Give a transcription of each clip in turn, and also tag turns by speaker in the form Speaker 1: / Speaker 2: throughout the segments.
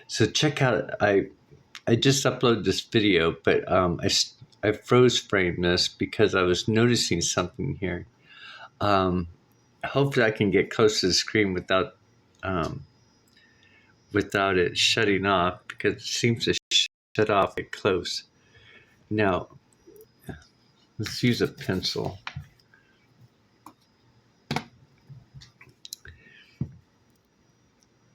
Speaker 1: So check out, I just uploaded this video, but I froze framed this because I was noticing something here. Hopefully I can get close to the screen um, without it shutting off, because it seems to shut off at close. Now, let's use a pencil.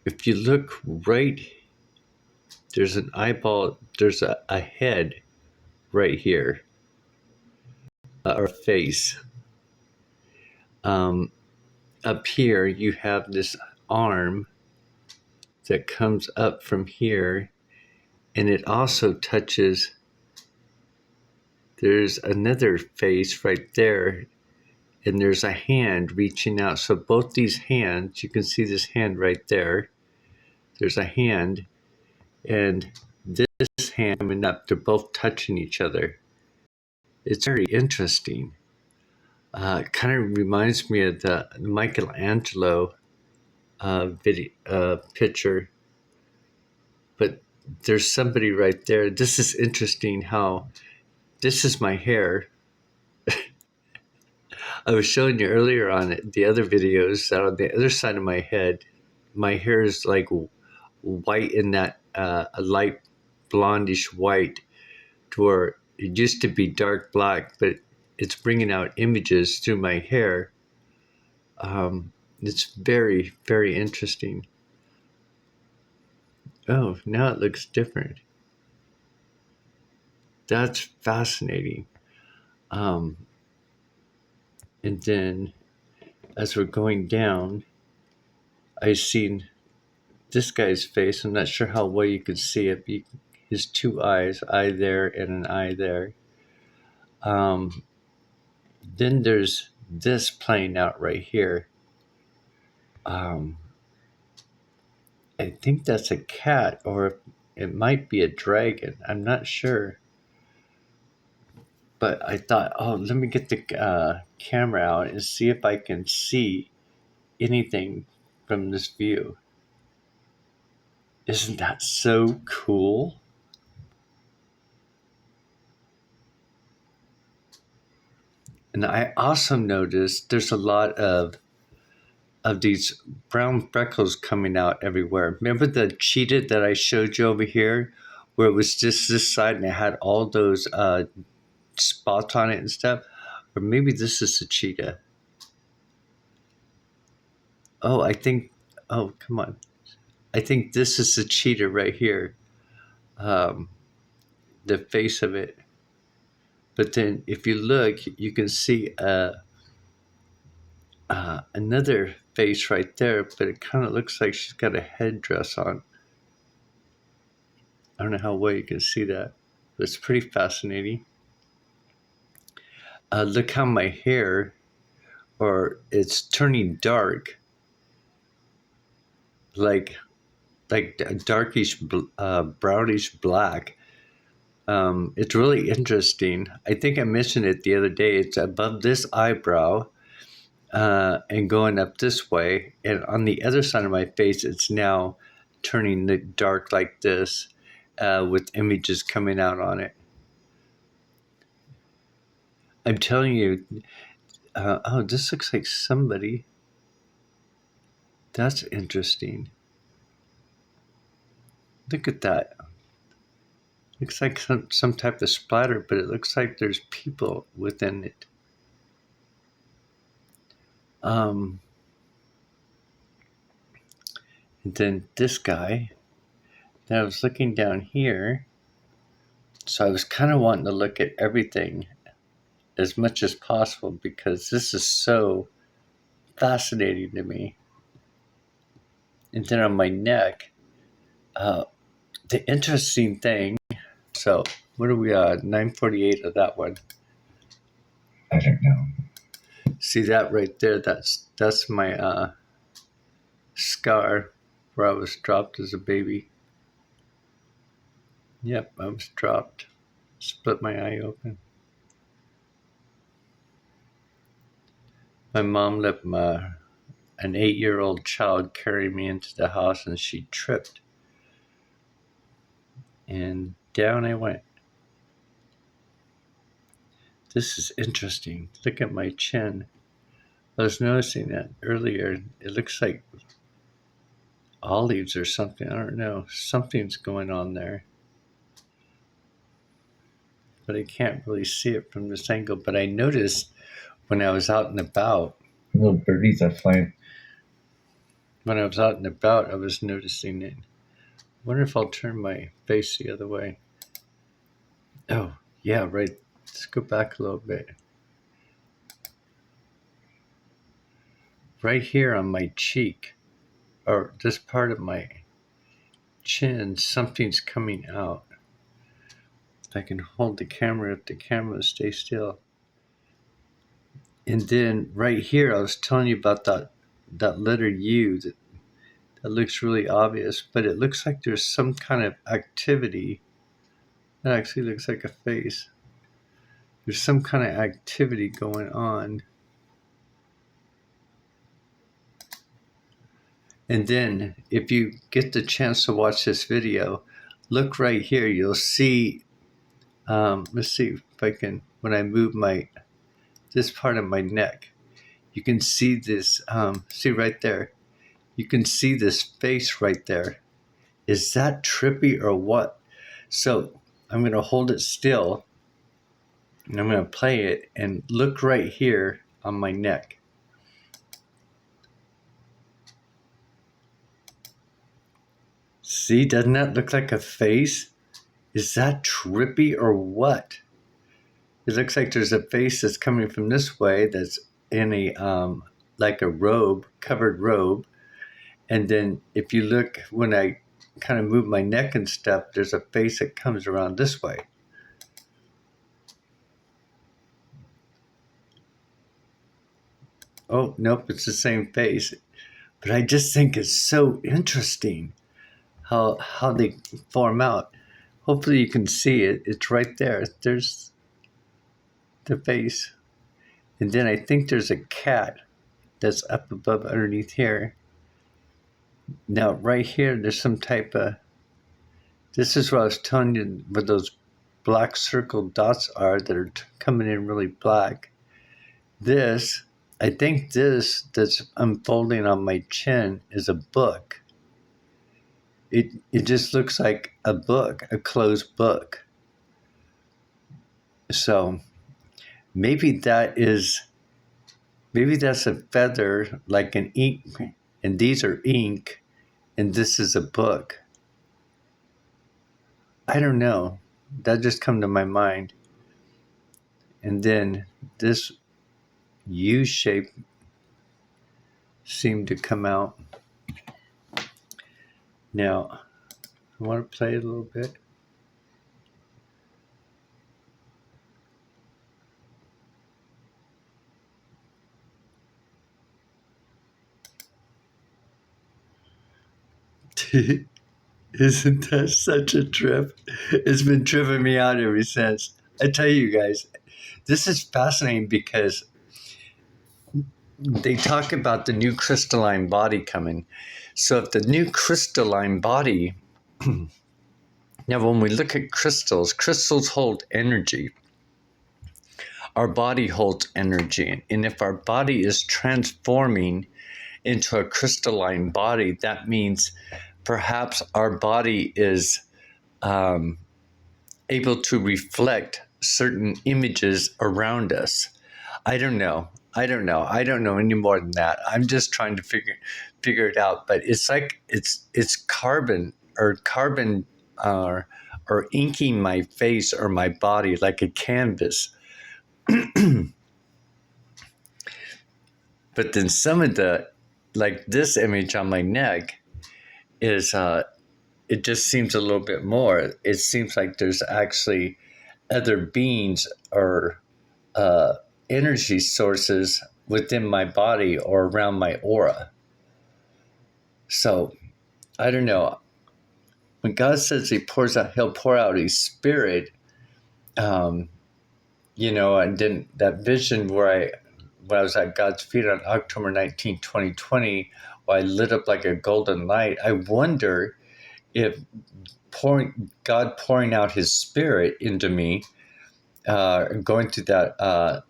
Speaker 1: If you look right, there's an eyeball, there's a head right here, or a face. Up here, you have this arm that comes up from here, and it also touches, there's another face right there, and there's a hand reaching out. So both these hands, you can see this hand right there. There's a hand, and this hand coming up, they're both touching each other. It's very interesting. It kind of reminds me of the Michelangelo picture, but there's somebody right there. This is interesting how this is my hair. I was showing you earlier on the other videos that on the other side of my head, my hair is like white in that a light blondish white, to where it used to be dark black, but it's bringing out images through my hair. It's very, very interesting. Oh, now it looks different. That's fascinating. Um, and then as we're going down, I seen this guy's face. I'm not sure how well you can see it. His two eyes, eye there and an eye there. Um, then there's this playing out right here. I think that's a cat, or it might be a dragon. I'm not sure. But I thought, oh, let me get the camera out and see if I can see anything from this view. Isn't that so cool? And I also noticed there's a lot of these brown freckles coming out everywhere. Remember the cheetah that I showed you over here, where it was just this side and it had all those spots on it and stuff? Or maybe this is the cheetah. Oh, oh, come on. I think this is the cheetah right here, um, the face of it. But then if you look, you can see another face right there, but it kind of looks like she's got a headdress on. I don't know how well you can see that, but it's pretty fascinating. Look how my hair, or it's turning dark, like a darkish, brownish black. It's really interesting. I think I mentioned it the other day. It's above this eyebrow, and going up this way, and on the other side of my face, it's now turning dark like this, with images coming out on it. I'm telling you, oh, this looks like somebody. That's interesting. Look at that. Looks like some type of splatter, but it looks like there's people within it. And then this guy, then I was looking down here, so I was kind of wanting to look at everything as much as possible, because this is so fascinating to me. And then on my neck, the interesting thing, so what are we on? 948 of that one.
Speaker 2: I don't know.
Speaker 1: See that right there? That's my scar where I was dropped as a baby. Yep, I was dropped. Split my eye open. My mom let an 8-year-old child carry me into the house, and she tripped. and down I went. This is interesting. Look at my chin. I was noticing that earlier. It looks like olives or something. I don't know. Something's going on there. But I can't really see it from this angle. But I noticed when I was out and about.
Speaker 2: Little birdies are flying.
Speaker 1: When I was out and about, I was noticing it. I wonder if I'll turn my face the other way. Oh, yeah, right. Let's go back a little bit. Right here on my cheek, or this part of my chin, something's coming out. If I can hold the camera, if the camera stay still. And then right here, I was telling you about that letter U that looks really obvious, but it looks like there's some kind of activity. That actually looks like a face. There's some kind of activity going on. And then if you get the chance to watch this video, look right here. You'll see, let's see if I can, when I move this part of my neck, you can see this, see right there. You can see this face right there. Is that trippy or what? So I'm going to hold it still and I'm going to play it and look right here on my neck. See, doesn't that look like a face? Is that trippy or what? It looks like there's a face that's coming from this way that's in a, like a robe, covered robe. And then if you look, when I kind of move my neck and stuff, there's a face that comes around this way. Oh, nope, it's the same face. But I just think it's so interesting how they form out. Hopefully you can see it. It's right there. There's the face. And then I think there's a cat that's up above underneath here. Now, right here, there's some type of, this is what I was telling you, where those black circle dots are that are coming in really black. This, I think this that's unfolding on my chin is a book. It just looks like a book, a closed book. So maybe that's a feather, like an ink, and these are ink, and this is a book. I don't know. That just come to my mind. And then this U shape seemed to come out. Now, I want to play it a little bit. Isn't that such a trip? It's been tripping me out ever since. I tell you guys, this is fascinating because they talk about the new crystalline body coming. So if the new crystalline body, now when we look at crystals hold energy. Our body holds energy. And if our body is transforming into a crystalline body, that means perhaps our body is able to reflect certain images around us. I don't know any more than that. I'm just trying to figure it out. But it's like it's carbon or inking my face or my body like a canvas. But then some of the, like this image on my neck is, it just seems a little bit more. It seems like there's actually other beings or energy sources within my body or around my aura. So, I don't know. When God says He'll pour out His Spirit, and then that vision when I was at God's feet on October 19, 2020, where I lit up like a golden light, I wonder if God pouring out His Spirit into me, going through that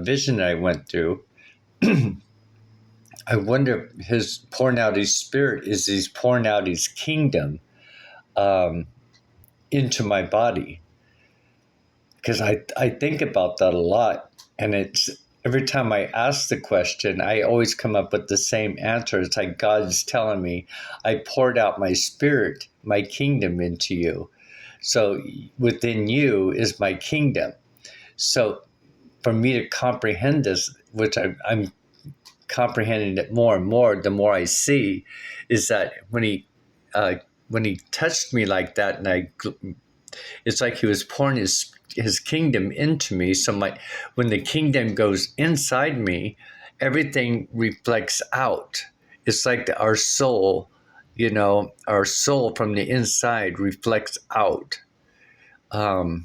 Speaker 1: vision that I went through, I wonder if His pouring out His Spirit is He's pouring out His kingdom into my body. Because I think about that a lot, and it's every time I ask the question, I always come up with the same answer. It's like God's telling me, I poured out my spirit, my kingdom into you. So within you is my kingdom. So for me to comprehend this, which I'm comprehending it more and more, the more I see, is that when he touched me like that, and it's like he was pouring his kingdom into me. So when the kingdom goes inside me, everything reflects out. It's like our soul, our soul from the inside reflects out. So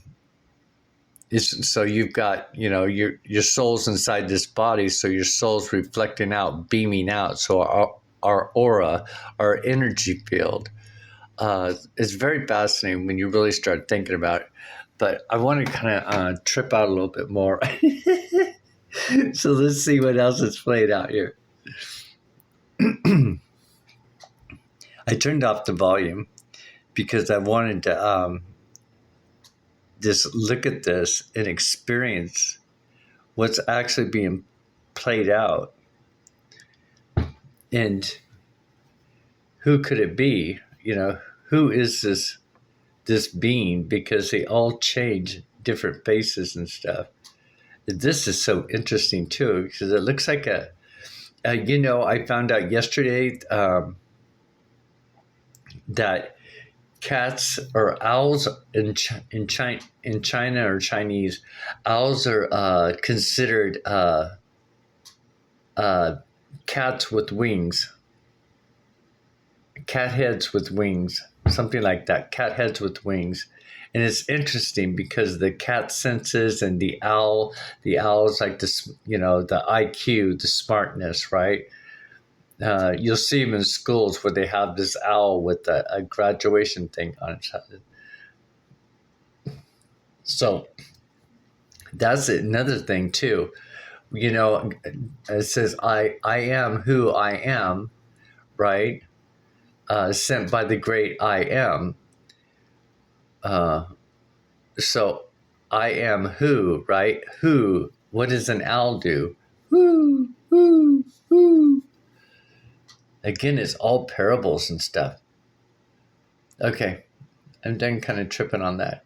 Speaker 1: you've got, your soul's inside this body, so your soul's reflecting out, beaming out. So our aura, our energy field, is very fascinating when you really start thinking about it. But I want to kind of trip out a little bit more. So let's see what else is played out here. I turned off the volume because I wanted to just look at this and experience what's actually being played out. And who could it be? Who is this being? Because they all change different faces and stuff. This is so interesting too, because it looks like I found out yesterday that cats or owls in China or Chinese, owls are considered cats with wings, cat heads with wings, something like that, cat heads with wings. And it's interesting because the cat senses and the owl's like this, the IQ, the smartness, right? You'll see them in schools where they have this owl with a graduation thing on its head. So that's another thing too. It says, I am who I am, right? Sent by the great I am. So I am who, right? Who? What does an owl do? Whoo, whoo, whoo. Again, it's all parables and stuff. Okay, I'm done kind of tripping on that.